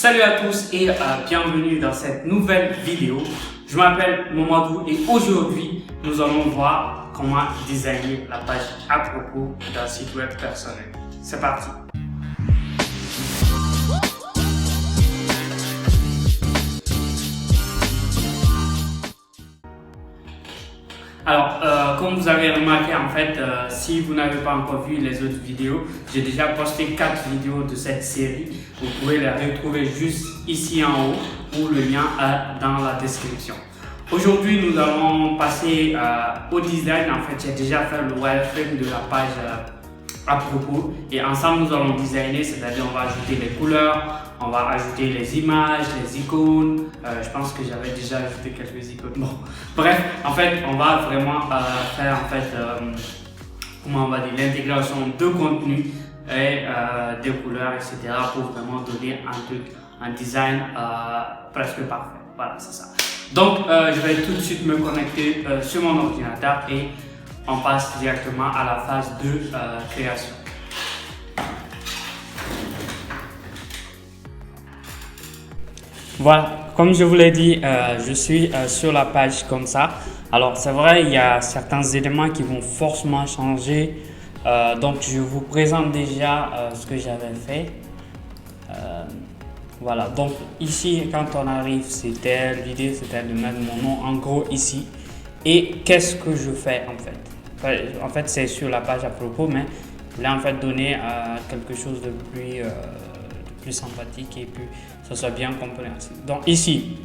Salut à tous et bienvenue dans cette nouvelle vidéo. Je m'appelle Mamadou et aujourd'hui nous allons voir comment designer la page à propos d'un site web personnel. C'est parti! Alors, comme vous avez remarqué, en fait, si vous n'avez pas encore vu les autres vidéos, j'ai déjà posté 4 vidéos de cette série. Vous pouvez les retrouver juste ici en haut ou le lien est dans la description. Aujourd'hui, nous allons passer au design. En fait, j'ai déjà fait le wireframe de la page à propos et ensemble, nous allons designer, c'est-à-dire on va ajouter les couleurs, on va ajouter les images, les icônes. Je pense que j'avais déjà ajouté quelques icônes. Bon, bref, en fait, on va vraiment faire en fait, comment on va dire, l'intégration de contenu et des couleurs, etc. pour vraiment donner un truc, un design presque parfait. Voilà, c'est ça. Donc, je vais tout de suite me connecter sur mon ordinateur et on passe directement à la phase de création. Voilà, comme je vous l'ai dit, je suis sur la page comme ça. Alors c'est vrai, il y a certains éléments qui vont forcément changer. Donc je vous présente déjà ce que j'avais fait. Voilà, donc ici quand on arrive, l'idée c'était de mettre mon nom en gros ici. Et qu'est-ce que je fais en fait? En fait c'est sur la page à propos, mais je voulais en fait donner quelque chose de plus sympathique et puis ça soit bien compréhensible. Donc ici,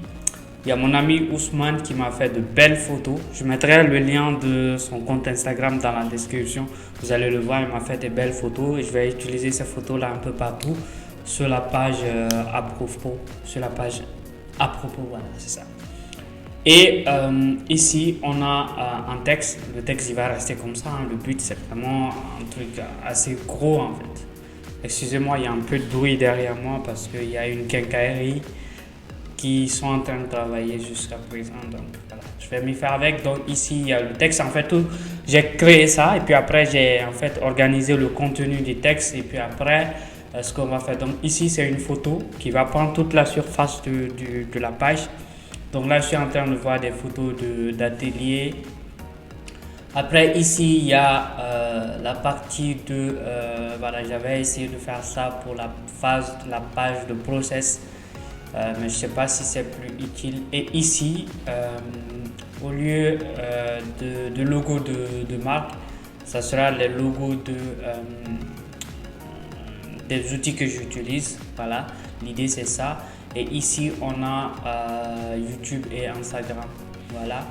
il y a mon ami Ousmane qui m'a fait de belles photos. Je mettrai le lien de son compte Instagram dans la description. Vous allez le voir, il m'a fait de belles photos et je vais utiliser ces photos là un peu partout sur la page à propos. Sur la page à propos, voilà, c'est ça. Et ici, on a un texte. Le texte, il va rester comme ça. Hein. Le but, c'est vraiment un truc assez gros en fait. Excusez-moi, il y a un peu de bruit derrière moi parce qu'il y a une quincaillerie qui sont en train de travailler jusqu'à présent. Donc voilà, je vais m'y faire avec. Donc ici, il y a le texte. En fait, j'ai créé ça et puis après, j'ai en fait organisé le contenu du texte. Et puis après, ce qu'on va faire. Donc ici, c'est une photo qui va prendre toute la surface de la page. Donc là, je suis en train de voir des photos d'atelier. Après, ici, il y a la partie de... voilà, j'avais essayé de faire ça pour la page de process. Mais je ne sais pas si c'est plus utile. Et ici, au lieu de logo de marque, ça sera les logos des outils que j'utilise. Voilà, l'idée c'est ça. Et ici, on a YouTube et Instagram. Voilà.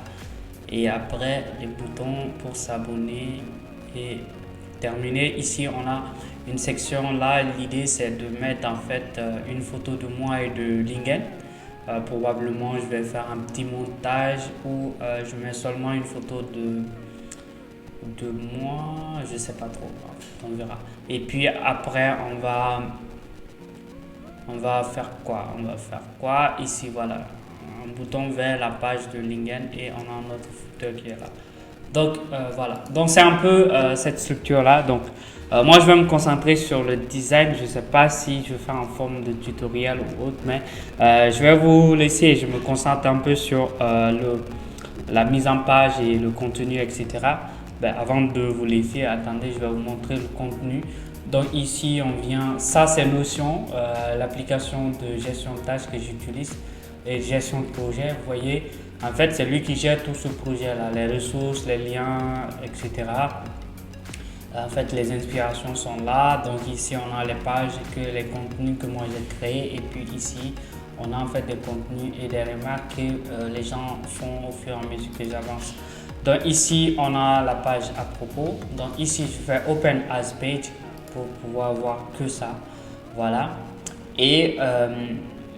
Et après, les boutons pour s'abonner et terminer. Ici, on a une section là. L'idée, c'est de mettre en fait une photo de moi et de Lingen. Probablement, je vais faire un petit montage où je mets seulement une photo de moi. Je sais pas trop. On verra. Et puis après, on va faire quoi? Ici, voilà. Un bouton vers la page de Lingen et on a notre footer qui est là. Donc voilà, donc c'est un peu cette structure là. Donc moi je vais me concentrer sur le design. Je ne sais pas si je fais en forme de tutoriel ou autre, mais je vais vous laisser. Je me concentre un peu sur la mise en page et le contenu, etc. Ben, avant de vous laisser, attendez, je vais vous montrer le contenu. Donc ici on vient, ça c'est Notion, l'application de gestion de tâches que j'utilise. Et gestion de projet, vous voyez, en fait c'est lui qui gère tout ce projet là, les ressources, les liens, etc. En fait les inspirations sont là. Donc ici on a les pages, les contenus que moi j'ai créés, et puis ici on a en fait des contenus et des remarques que les gens font au fur et à mesure que j'avance. Donc ici on a la page à propos. Donc ici je fais open as page pour pouvoir voir que ça, voilà. Et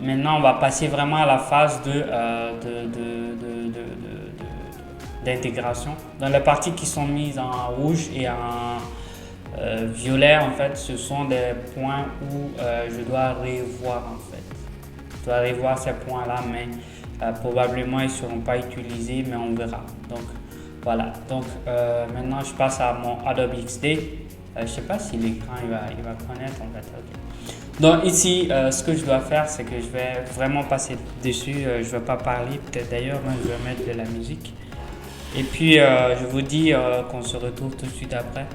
maintenant, on va passer vraiment à la phase d'intégration. Dans les parties qui sont mises en rouge et en violet, en fait, ce sont des points où je dois revoir, en fait. Je dois revoir ces points-là, mais probablement, ils ne seront pas utilisés, mais on verra. Donc, voilà. Donc, maintenant, je passe à mon Adobe XD. Je sais pas si l'écran il va connaître en fait. Ok. Donc ici, ce que je dois faire, c'est que je vais vraiment passer dessus. Je vais pas parler, peut-être d'ailleurs, moi je vais mettre de la musique. Et puis je vous dis qu'on se retrouve tout de suite après.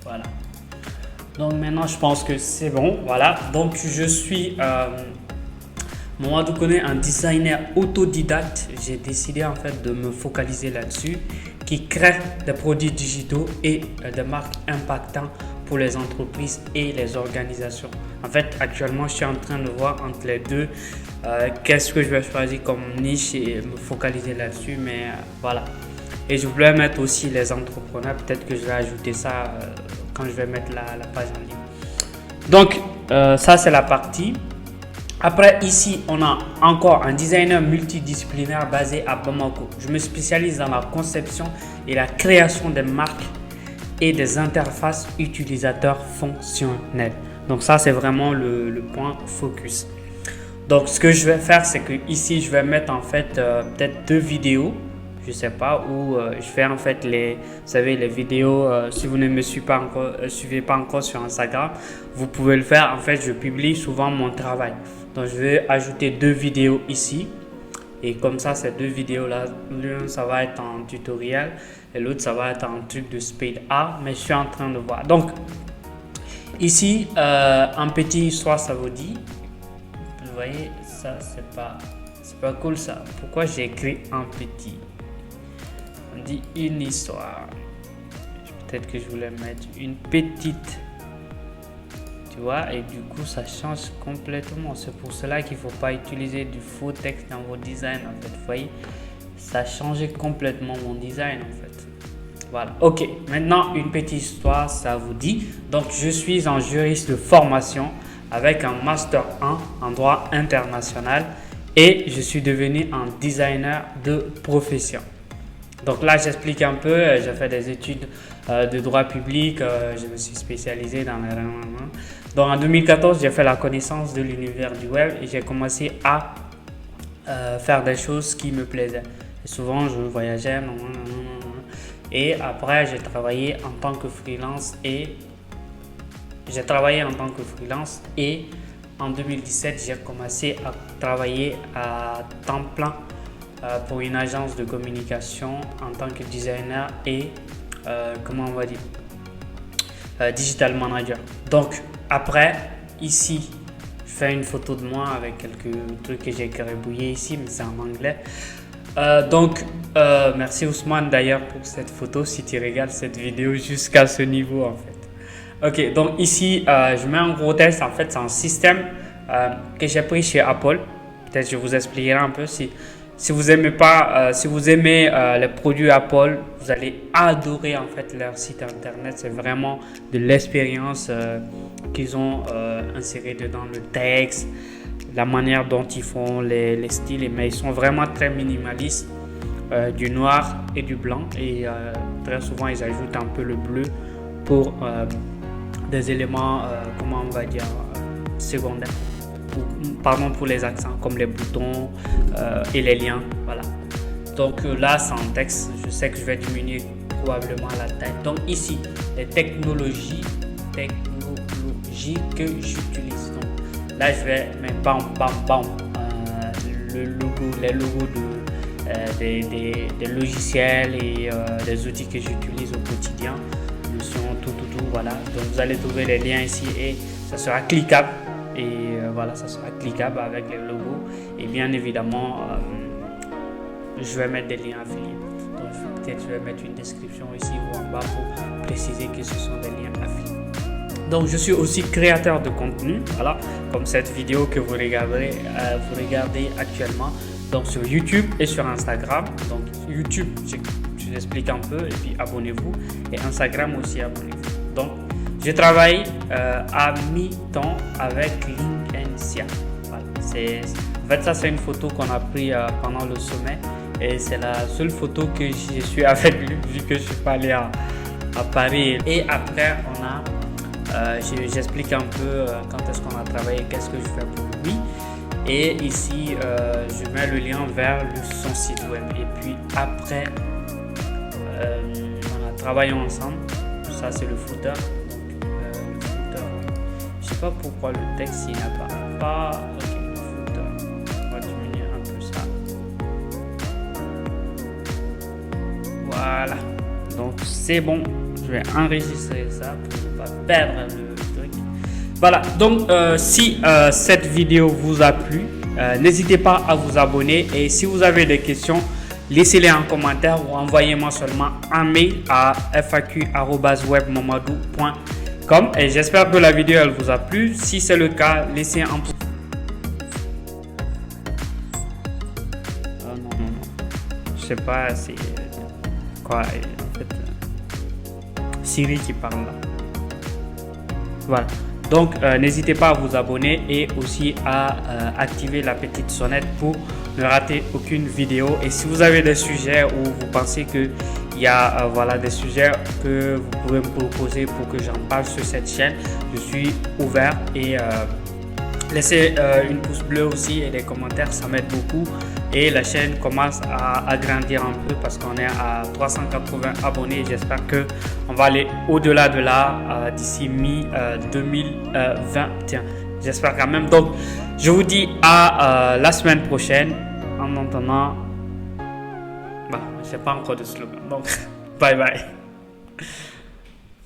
Voilà. Donc maintenant, je pense que c'est bon. Voilà. Donc je suis Mamadou Koné, un designer autodidacte. J'ai décidé en fait de me focaliser là-dessus, qui crée des produits digitaux et des marques impactantes pour les entreprises et les organisations. En fait, actuellement, je suis en train de voir entre les deux qu'est-ce que je vais choisir comme niche et me focaliser là-dessus. Mais voilà. Et je voulais mettre aussi les entrepreneurs. Peut-être que je vais ajouter ça quand je vais mettre la page en ligne. Donc, ça, c'est la partie. Après, ici, on a encore un designer multidisciplinaire basé à Bamako. Je me spécialise dans la conception et la création des marques et des interfaces utilisateurs fonctionnelles. Donc ça, c'est vraiment le point focus. Donc, ce que je vais faire, c'est que ici, je vais mettre en fait peut-être 2 vidéos. Je sais pas, où je fais en fait vous savez, les vidéos. Si vous ne me suivez pas encore sur Instagram, vous pouvez le faire. En fait, je publie souvent mon travail. Donc, je vais ajouter 2 vidéos ici. Et comme ça, ces 2 vidéos-là, l'une, ça va être en tutoriel et l'autre, ça va être en truc de speed art. Mais je suis en train de voir. Donc, ici, en petit histoire, ça vous dit. Vous voyez, ça, c'est pas cool ça. Pourquoi j'ai écrit en petit? On dit une histoire. Peut-être que je voulais mettre une petite. Tu vois, et du coup, ça change complètement. C'est pour cela qu'il ne faut pas utiliser du faux texte dans vos designs. En fait, vous voyez, ça a changé complètement mon design en fait. Voilà. Ok, maintenant une petite histoire, ça vous dit. Donc, je suis un juriste de formation avec un Master 1 en droit international et je suis devenu un designer de profession. Donc là, j'explique un peu. J'ai fait des études de droit public. Je me suis spécialisé dans les... Donc en 2014, j'ai fait la connaissance de l'univers du web et j'ai commencé à faire des choses qui me plaisaient. Et souvent, je voyageais. Et après, j'ai travaillé en tant que freelance et en 2017, j'ai commencé à travailler à temps plein pour une agence de communication en tant que designer et comment on va dire digital manager. Donc après, ici, je fais une photo de moi avec quelques trucs que j'ai gribouillés ici, mais c'est en anglais. Merci Ousmane d'ailleurs pour cette photo si tu regardes cette vidéo jusqu'à ce niveau en fait. Ok, donc ici, je mets un gros test. En fait, c'est un système que j'ai pris chez Apple. Peut-être je vous expliquerai un peu si vous aimez pas, si vous aimez les produits Apple, vous allez adorer en fait leur site internet. C'est vraiment de l'expérience qu'ils ont inséré dedans, le texte, la manière dont ils font les styles. Mais ils sont vraiment très minimalistes, du noir et du blanc. Et très souvent, ils ajoutent un peu le bleu pour des éléments, comment on va dire, secondaires. Pour les accents comme les boutons et les liens, voilà. Donc là c'est en texte, je sais que je vais diminuer probablement la taille. Donc ici les technologies que j'utilise. Donc là je vais mettre les logos des logiciels et des outils que j'utilise au quotidien, tout, voilà. Donc vous allez trouver les liens ici et ça sera cliquable. Et voilà, ça sera cliquable avec les logos. Et bien évidemment, je vais mettre des liens affiliés. Donc peut-être je vais mettre une description ici ou en bas pour préciser que ce sont des liens affiliés. Donc je suis aussi créateur de contenu, voilà, comme cette vidéo que vous regardez actuellement. Donc sur YouTube et sur Instagram. Donc YouTube, je vous explique un peu et puis abonnez-vous. Et Instagram aussi, abonnez-vous. Donc je travaille à mi-temps avec Linkencia. Voilà. En fait, ça c'est une photo qu'on a prise pendant le sommet et c'est la seule photo que je suis avec lui vu que je suis pas allé à Paris. Et après, j'explique un peu quand est-ce qu'on a travaillé, qu'est-ce que je fais pour lui. Et ici, je mets le lien vers son site web. Et puis après, on a travaillé ensemble. Ça c'est le footer. Je sais pas pourquoi le texte il n'a pas ok, le footer. On va diminuer un peu ça. Voilà. Donc c'est bon. Je vais enregistrer ça pour ne pas perdre le truc. Voilà. Donc si cette vidéo vous a plu, n'hésitez pas à vous abonner et si vous avez des questions, laissez-les en commentaire ou envoyez-moi seulement un mail à faq@webmamadou.com. Et j'espère que la vidéo elle vous a plu. Si c'est le cas, laissez un pouce. Non. Je sais pas c'est quoi en fait. Siri qui parle là. Voilà. Donc n'hésitez pas à vous abonner et aussi à activer la petite sonnette pour ne rater aucune vidéo. Et si vous avez des sujets ou vous pensez que il y a voilà, des sujets que vous pouvez me proposer pour que j'en parle sur cette chaîne, je suis ouvert et laissez une pouce bleu aussi et des commentaires, ça m'aide beaucoup et la chaîne commence à grandir un peu parce qu'on est à 380 abonnés. J'espère que on va aller au-delà de là d'ici mi-2021. J'espère quand même. Donc je vous dis à la semaine prochaine. En attendant, je n'ai pas encore de slogan. Donc bye bye.